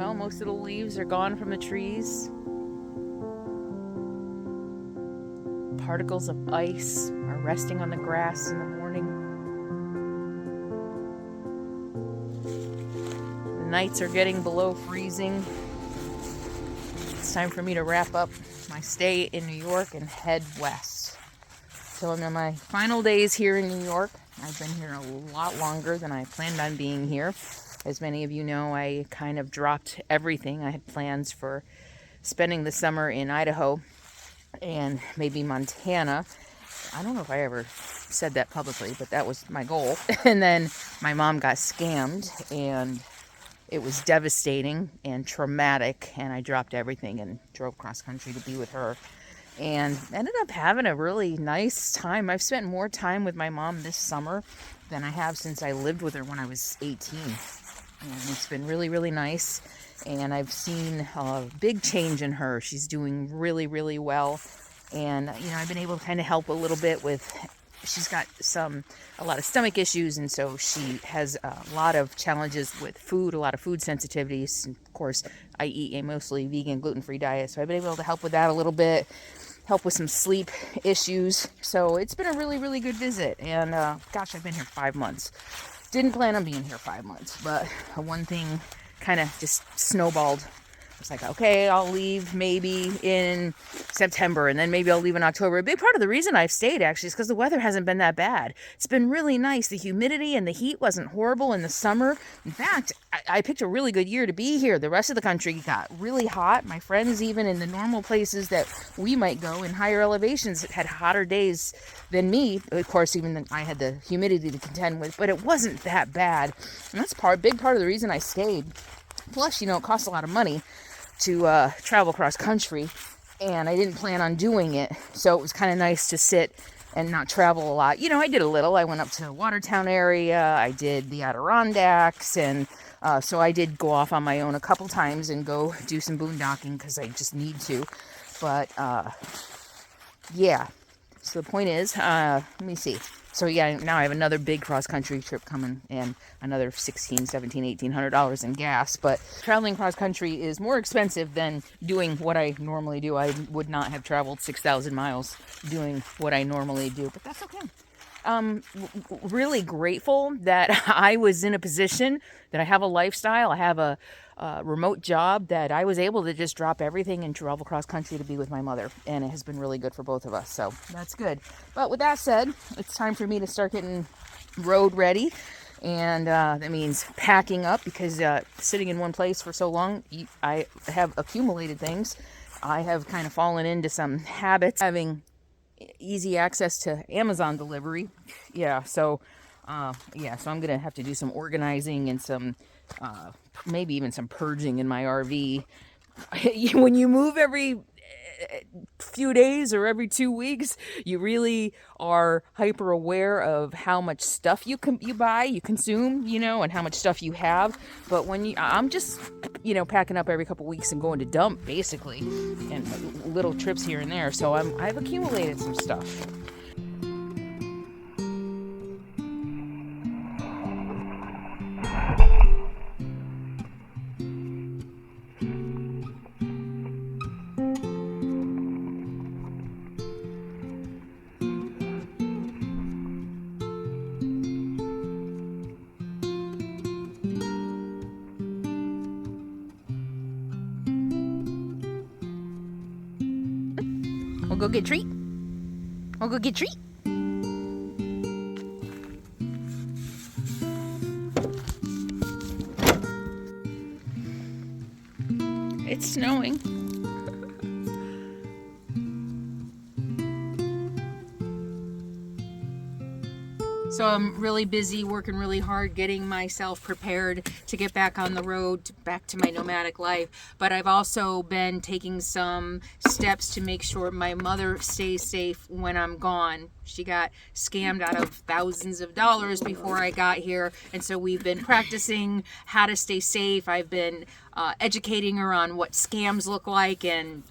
Well, most of the leaves are gone from the trees. Particles of ice are resting on the grass in the morning. The nights are getting below freezing. It's time for me to wrap up my stay in New York and head west. So I'm in my final days here in New York. I've been here a lot longer than I planned on being here. As many of you know, I kind of dropped everything. I had plans for spending the summer in Idaho and maybe Montana. I don't know if I ever said that publicly, but that was my goal. And then my mom got scammed, and it was devastating and traumatic, and I dropped everything and drove cross country to be with her. And ended up having a really nice time. I've spent more time with my mom this summer than I have since I lived with her when I was 18. And it's been really, really nice. And I've seen a big change in her. She's doing really, really well. And, you know, I've been able to kind of help a little bit with, she's got a lot of stomach issues. And so she has a lot of challenges with food, a lot of food sensitivities. And of course, I eat a mostly vegan, gluten-free diet. So I've been able to help with that a little bit, help with some sleep issues. So it's been a really, really good visit. And gosh, I've been here 5 months. Didn't plan on being here 5 months, but one thing kind of just snowballed. It's like, okay, I'll leave maybe in September, and then maybe I'll leave in October. A big part of the reason I've stayed, actually, is because the weather hasn't been that bad. It's been really nice. The humidity and the heat wasn't horrible in the summer. In fact, I picked a really good year to be here. The rest of the country got really hot. My friends, even in the normal places that we might go in higher elevations, had hotter days than me. Of course, even then I had the humidity to contend with, but it wasn't that bad. And that's a big part of the reason I stayed. Plus, you know, it costs a lot of money to travel cross country, and I didn't plan on doing it, so it was kind of nice to sit and not travel a lot. You know, I did a little. I went up to the Watertown area, I did the Adirondacks, and so I did go off on my own a couple times and go do some boondocking because I just need to. But yeah, so the point is, let me see. So yeah, now I have another big cross-country trip coming and another $1,600, $1,700, $1,800 in gas. But traveling cross-country is more expensive than doing what I normally do. I would not have traveled 6,000 miles doing what I normally do, but that's okay. Really grateful that I was in a position that I have a lifestyle. I have a remote job that I was able to just drop everything and travel cross country to be with my mother, and it has been really good for both of us, so that's good. But with that said, it's time for me to start getting road ready, and that means packing up, because sitting in one place for so long, I have accumulated things. I have kind of fallen into some habits, having easy access to Amazon delivery. So I'm gonna have to do some organizing and some maybe even some purging in my RV. When you move every few days or every 2 weeks, you really are hyper aware of how much stuff you buy, you consume, you know, and how much stuff you have. But when I'm just, you know, packing up every couple weeks and going to dump, basically, and little trips here and there. So I've accumulated some stuff. We'll go get treat. We'll go get treat. It's snowing. So I'm really busy, working really hard, getting myself prepared to get back on the road, back to my nomadic life. But I've also been taking some steps to make sure my mother stays safe when I'm gone. She got scammed out of thousands of dollars before I got here. And so we've been practicing how to stay safe. I've been educating her on what scams look like and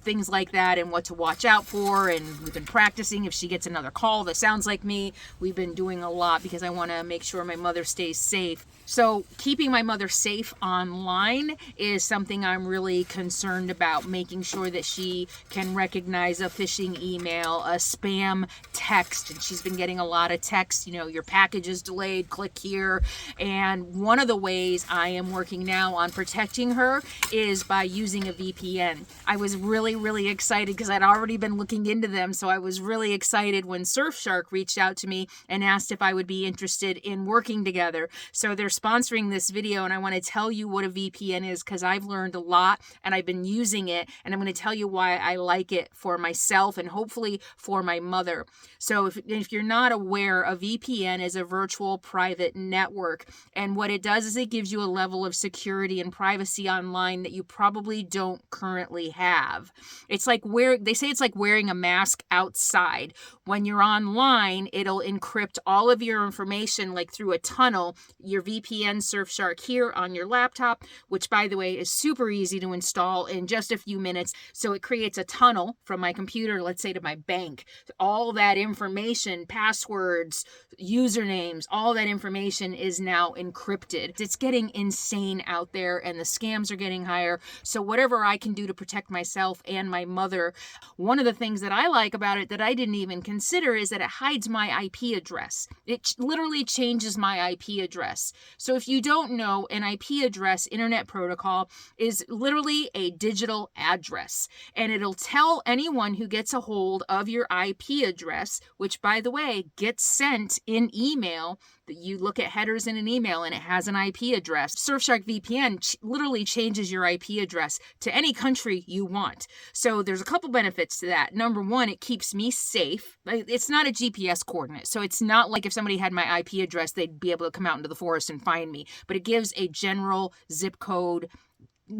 things like that and what to watch out for. And we've been practicing if she gets another call that sounds like me. We've been doing a lot because I want to make sure my mother stays safe. So keeping my mother safe online is something I'm really concerned about, making sure that she can recognize a phishing email, a spam text. And she's been getting a lot of texts, you know, your package is delayed, click here. And one of the ways I am working now on protecting her is by using a VPN. I was really excited because I'd already been looking into them. So I was really excited when Surfshark reached out to me and asked if I would be interested in working together. So they're sponsoring this video, and I want to tell you what a VPN is because I've learned a lot and I've been using it, and I'm going to tell you why I like it for myself and hopefully for my mother. So if you're not aware, a VPN is a virtual private network, and what it does is it gives you a level of security and privacy online that you probably don't currently have. It's like they say it's like wearing a mask outside. When you're online, it'll encrypt all of your information like through a tunnel, your VPN Surfshark here on your laptop, which by the way is super easy to install in just a few minutes. So it creates a tunnel from my computer, let's say to my bank. All that information, passwords, usernames, all that information is now encrypted. It's getting insane out there and the scams are getting higher. So whatever I can do to protect myself and my mother, one of the things that I like about it that I didn't even consider is that it hides my IP address. It literally changes my IP address. So if you don't know, an IP address, Internet Protocol, is literally a digital address. And it'll tell anyone who gets a hold of your IP address, which by the way, gets sent in email. You look at headers in an email and it has an IP address. Surfshark VPN literally changes your IP address to any country you want. So there's a couple benefits to that. Number one, it keeps me safe. It's not a GPS coordinate. So it's not like if somebody had my IP address, they'd be able to come out into the forest and find me. But it gives a general zip code,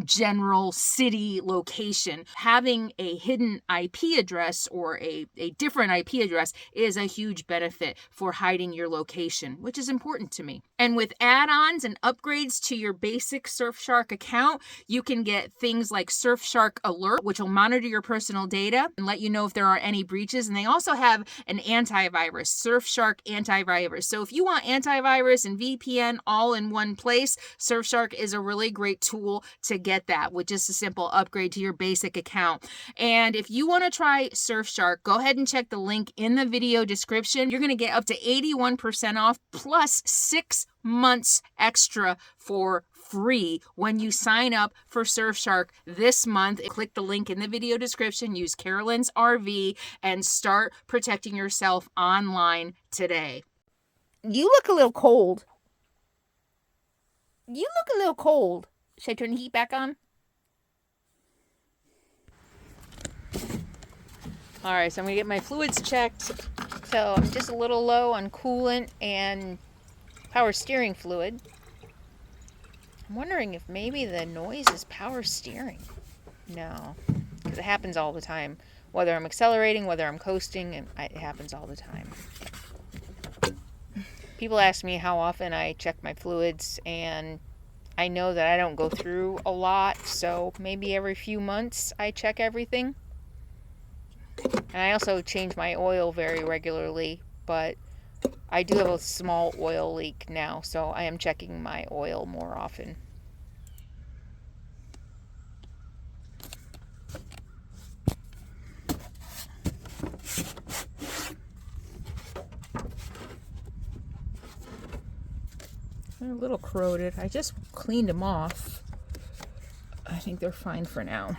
general city location. Having a hidden IP address or a different IP address is a huge benefit for hiding your location, which is important to me. And with add-ons and upgrades to your basic Surfshark account, you can get things like Surfshark Alert, which will monitor your personal data and let you know if there are any breaches. And they also have an antivirus, Surfshark antivirus. So if you want antivirus and VPN all in one place, Surfshark is a really great tool to get that with just a simple upgrade to your basic account. And if you want to try Surfshark, go ahead and check the link in the video description. You're going to get up to 81% off plus 6 months extra for free when you sign up for Surfshark this month. Click the link in the video description, use Carolyn's RV, and start protecting yourself online today. You look a little cold. You look a little cold. Should I turn the heat back on? All right, so I'm gonna get my fluids checked. So I'm just a little low on coolant and power steering fluid. I'm wondering if maybe the noise is power steering. No, because it happens all the time. Whether I'm accelerating, whether I'm coasting, it happens all the time. People ask me how often I check my fluids, and I know that I don't go through a lot, so maybe every few months I check everything. And I also change my oil very regularly, but I do have a small oil leak now, so I am checking my oil more often. They're a little corroded. I just cleaned them off. I think they're fine for now.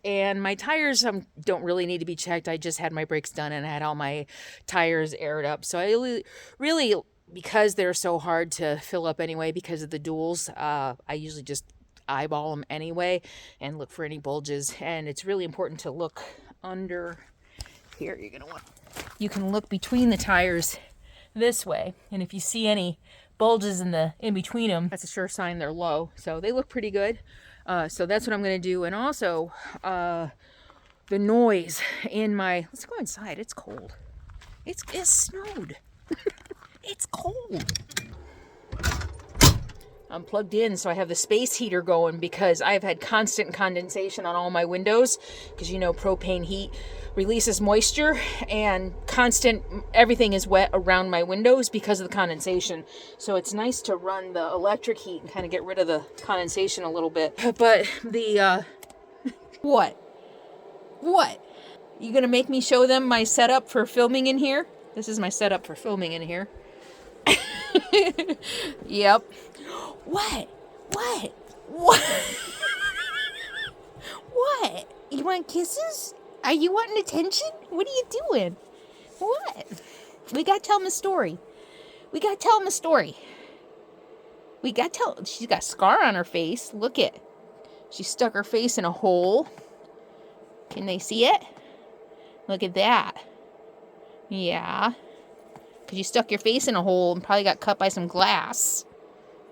And my tires don't really need to be checked. I just had my brakes done and I had all my tires aired up. So I really, because they're so hard to fill up anyway because of the duals, I usually just eyeball them anyway and look for any bulges. And it's really important to look under here. You can look between the tires this way, and if you see any bulges in between them, that's a sure sign they're low. So they look pretty good. So that's what I'm going to do. And also, the noise in my, let's go inside, it's cold. It snowed. It's cold. I'm plugged in, so I have the space heater going because I've had constant condensation on all my windows because, you know, propane heat releases moisture and everything is wet around my windows because of the condensation. So it's nice to run the electric heat and kind of get rid of the condensation a little bit. But the, what? You gonna make me show them my setup for filming in here? This is my setup for filming in here. Yep. What? What? You want kisses? Are you wanting attention? What are you doing? What? We gotta tell him a story. She's got a scar on her face. Look it. She stuck her face in a hole. Can they see it? Look at that. Yeah. Because you stuck your face in a hole and probably got cut by some glass.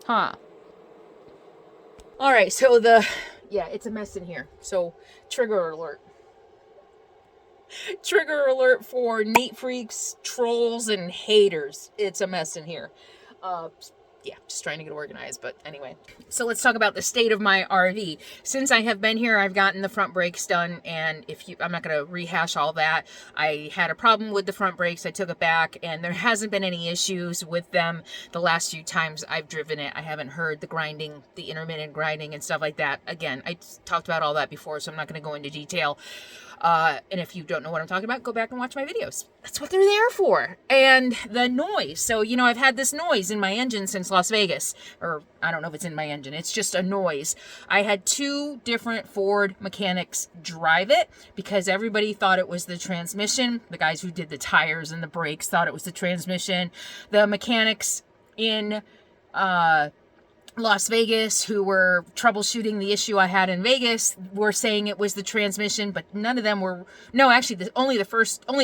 Huh. Alright, so it's a mess in here. So, trigger alert. Trigger alert for neat freaks, trolls, and haters. It's a mess in here. Just trying to get organized, but anyway. So let's talk about the state of my RV. Since I have been here, I've gotten the front brakes done, and I'm not going to rehash all that. I had a problem with the front brakes. I took it back, and there hasn't been any issues with them the last few times I've driven it. I haven't heard the grinding, the intermittent grinding and stuff like that. Again, I talked about all that before, so I'm not going to go into detail. And if you don't know what I'm talking about, go back and watch my videos. That's what they're there for. And the noise. So, you know, I've had this noise in my engine since Las Vegas. Or, I don't know if it's in my engine. It's just a noise. I had 2 different Ford mechanics drive it because everybody thought it was the transmission. The guys who did the tires and the brakes thought it was the transmission. The mechanics in Las Vegas who were troubleshooting the issue I had in Vegas were saying it was the transmission, but none of them were. No, actually, only the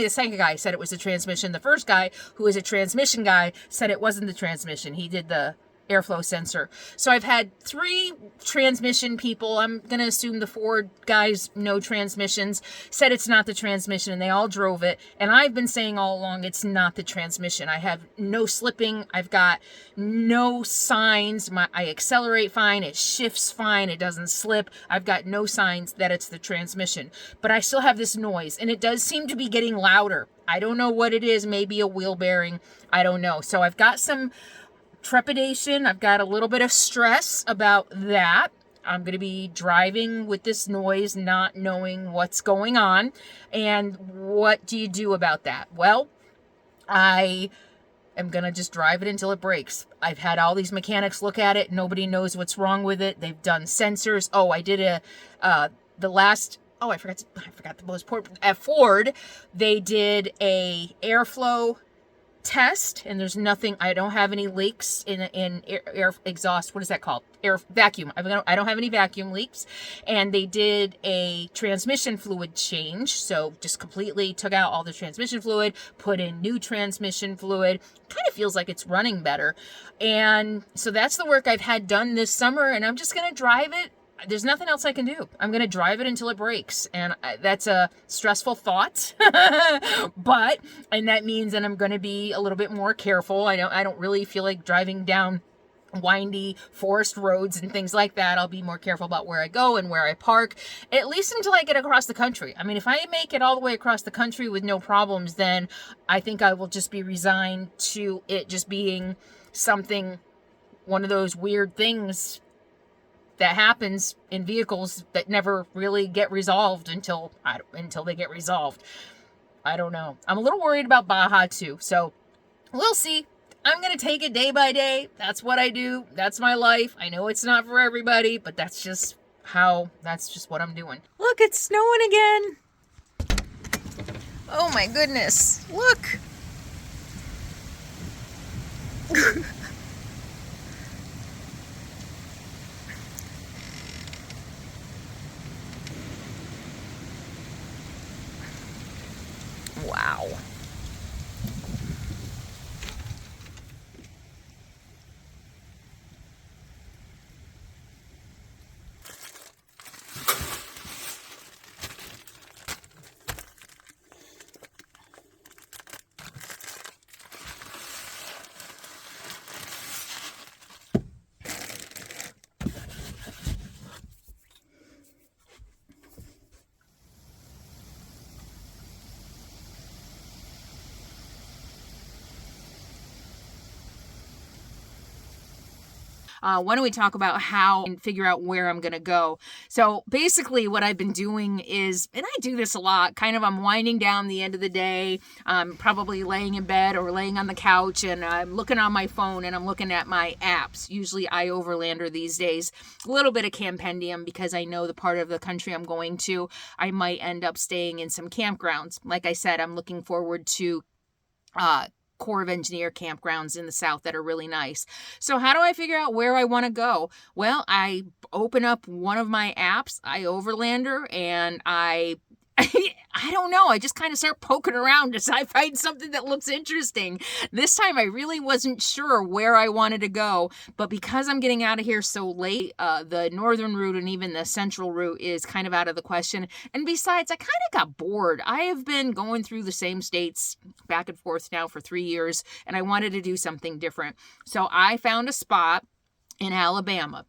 second guy said it was the transmission. The first guy, who is a transmission guy, said it wasn't the transmission. He did the airflow sensor. So I've had 3 transmission people, I'm going to assume the Ford guys know transmissions, said it's not the transmission, and they all drove it. And I've been saying all along it's not the transmission. I have no slipping. I've got no signs. I accelerate fine. It shifts fine. It doesn't slip. I've got no signs that it's the transmission. But I still have this noise, and it does seem to be getting louder. I don't know what it is. Maybe a wheel bearing. I don't know. So I've got some trepidation. I've got a little bit of stress about that. I'm going to be driving with this noise, not knowing what's going on. And what do you do about that? Well, I am going to just drive it until it breaks. I've had all these mechanics look at it. Nobody knows what's wrong with it. They've done sensors. Oh, I did I forgot the most important. At Ford, they did a airflow test, and there's nothing. I don't have any leaks in air exhaust. What is that called? Air vacuum. I don't have any vacuum leaks. And they did a transmission fluid change, so just completely took out all the transmission fluid, put in new transmission fluid. Kind of feels like it's running better. And so that's the work I've had done this summer, and I'm just gonna drive it. There's nothing else I can do. I'm going to drive it until it breaks. And that's a stressful thought. And that means that I'm going to be a little bit more careful. I don't really feel like driving down windy forest roads and things like that. I'll be more careful about where I go and where I park, at least until I get across the country. I mean, if I make it all the way across the country with no problems, then I think I will just be resigned to it just being something, one of those weird things that happens in vehicles that never really get resolved until they get resolved. I don't know. I'm a little worried about Baja too, so we'll see. I'm going to take it day by day. That's what I do. That's my life. I know it's not for everybody, but that's just what I'm doing. Look, it's snowing again. Oh my goodness. Look. Wow. why don't we talk about how and figure out where I'm going to go? So basically what I've been doing is, and I do this a lot, kind of I'm winding down the end of the day. I'm probably laying in bed or laying on the couch, and I'm looking on my phone and I'm looking at my apps. Usually I overlander these days, a little bit of campendium because I know the part of the country I'm going to, I might end up staying in some campgrounds. Like I said, I'm looking forward to Corps of Engineer campgrounds in the South that are really nice. So how do I figure out where I want to go? Well, I open up one of my apps, I overlander, and I don't know. I just kind of start poking around as I find something that looks interesting. This time I really wasn't sure where I wanted to go, but because I'm getting out of here so late, the northern route and even the central route is kind of out of the question. And besides, I kind of got bored. I have been going through the same states back and forth now for 3 years, and I wanted to do something different. So I found a spot in Alabama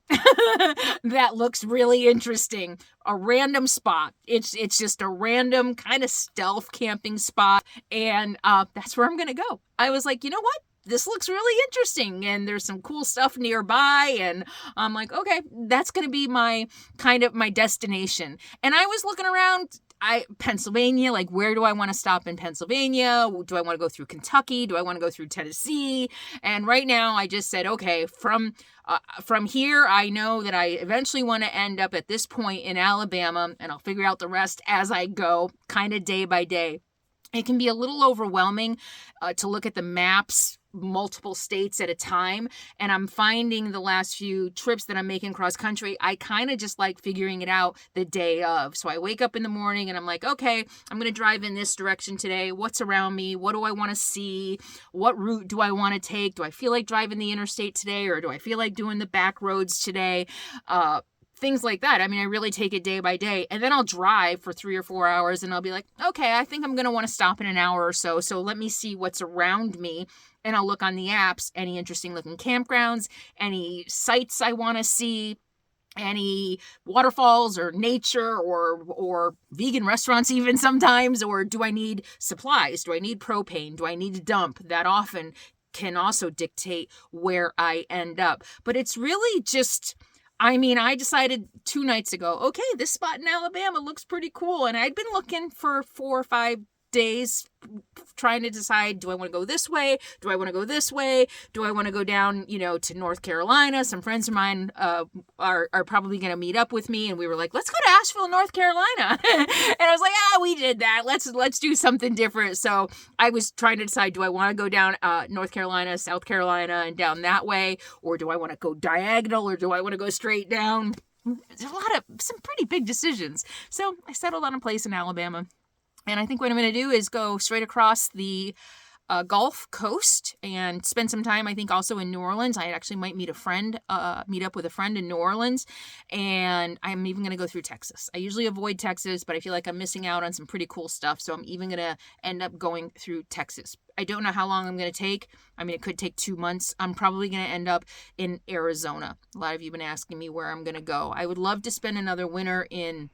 that looks really interesting. A random spot. It's just a random kind of stealth camping spot, and that's where I'm gonna go. I was like, you know what? This looks really interesting, and there's some cool stuff nearby, and I'm like, okay, that's gonna be my destination. And I was looking around. Pennsylvania, like where do I want to stop in Pennsylvania? Do I want to go through Kentucky? Do I want to go through Tennessee? And right now I just said, okay, from here, I know that I eventually want to end up at this point in Alabama, and I'll figure out the rest as I go, kind of day by day. It can be a little overwhelming to look at the maps, multiple states at a time. And I'm finding the last few trips that I'm making cross country, I kind of just like figuring it out the day of. So I wake up in the morning and I'm like, okay, I'm going to drive in this direction today. What's around me? What do I want to see? What route do I want to take? Do I feel like driving the interstate today, or do I feel like doing the back roads today? Things like that. I mean, I really take it day by day, and then I'll drive for 3 or 4 hours and I'll be like, okay, I think I'm going to want to stop in an hour or so. So let me see what's around me, and I'll look on the apps, any interesting looking campgrounds, any sites I want to see, any waterfalls or nature or vegan restaurants even sometimes, or do I need supplies? Do I need propane? Do I need to dump? That often can also dictate where I end up. But it's really just, I mean, I decided 2 nights ago, okay, this spot in Alabama looks pretty cool. And I'd been looking for 4 or 5 days trying to decide, do I want to go this way? Do I want to go this way? Do I want to go down, to North Carolina? Some friends of mine are probably going to meet up with me. And we were like, let's go to Asheville, North Carolina. And I was like, we did that. Let's do something different. So I was trying to decide, do I want to go down North Carolina, South Carolina, and down that way? Or do I want to go diagonal, or do I want to go straight down? There's some pretty big decisions. So I settled on a place in Alabama. And I think what I'm going to do is go straight across the Gulf Coast and spend some time, I think, also in New Orleans. I actually might meet up with a friend in New Orleans. And I'm even going to go through Texas. I usually avoid Texas, but I feel like I'm missing out on some pretty cool stuff. So I'm even going to end up going through Texas. I don't know how long I'm going to take. I mean, it could take 2 months. I'm probably going to end up in Arizona. A lot of you have been asking me where I'm going to go. I would love to spend another winter in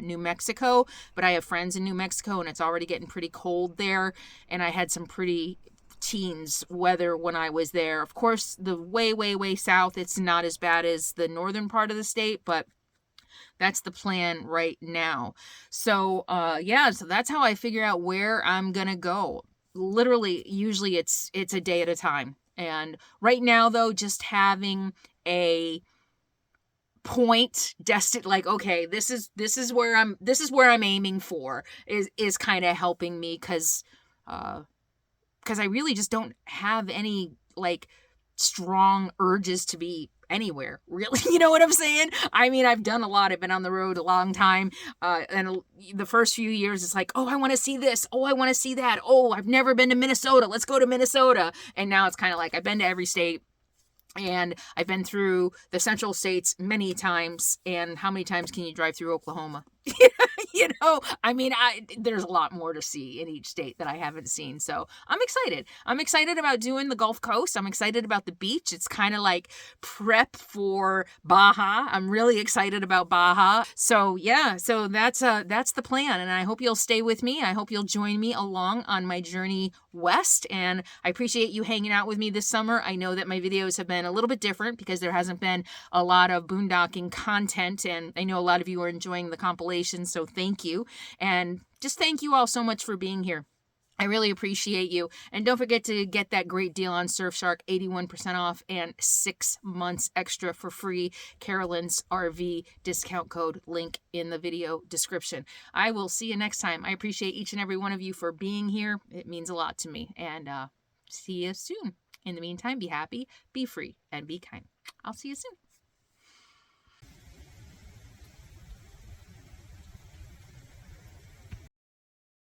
New Mexico, but I have friends in New Mexico and it's already getting pretty cold there, and I had some pretty teens weather when I was there. Of course, the way south, it's not as bad as the northern part of the state, but that's the plan right now. So so that's how I figure out where I'm gonna go. Literally, usually it's a day at a time. And right now though, just having a point destined, like, okay, this is where I'm aiming for, is kind of helping me, because I really just don't have any like strong urges to be anywhere, really. You know what I'm saying? I mean, I've done a lot. I've been on the road a long time, and the first few years it's like, oh, I want to see this, oh, I want to see that, oh, I've never been to Minnesota, let's go to Minnesota. And now it's kind of like, I've been to every state. And I've been through the central states many times. And how many times can you drive through Oklahoma? You know, I mean, there's a lot more to see in each state that I haven't seen. So I'm excited. I'm excited about doing the Gulf Coast. I'm excited about the beach. It's kind of like prep for Baja. I'm really excited about Baja. So yeah, so that's the plan. And I hope you'll stay with me. I hope you'll join me along on my journey west. And I appreciate you hanging out with me this summer. I know that my videos have been a little bit different because there hasn't been a lot of boondocking content. And I know a lot of you are enjoying the compilation. So thank you. And just thank you all so much for being here. I really appreciate you. And don't forget to get that great deal on Surfshark, 81% off and 6 months extra for free. Carolyn's RV discount code, link in the video description. I will see you next time. I appreciate each and every one of you for being here. It means a lot to me. And see you soon. In the meantime, be happy, be free, and be kind. I'll see you soon.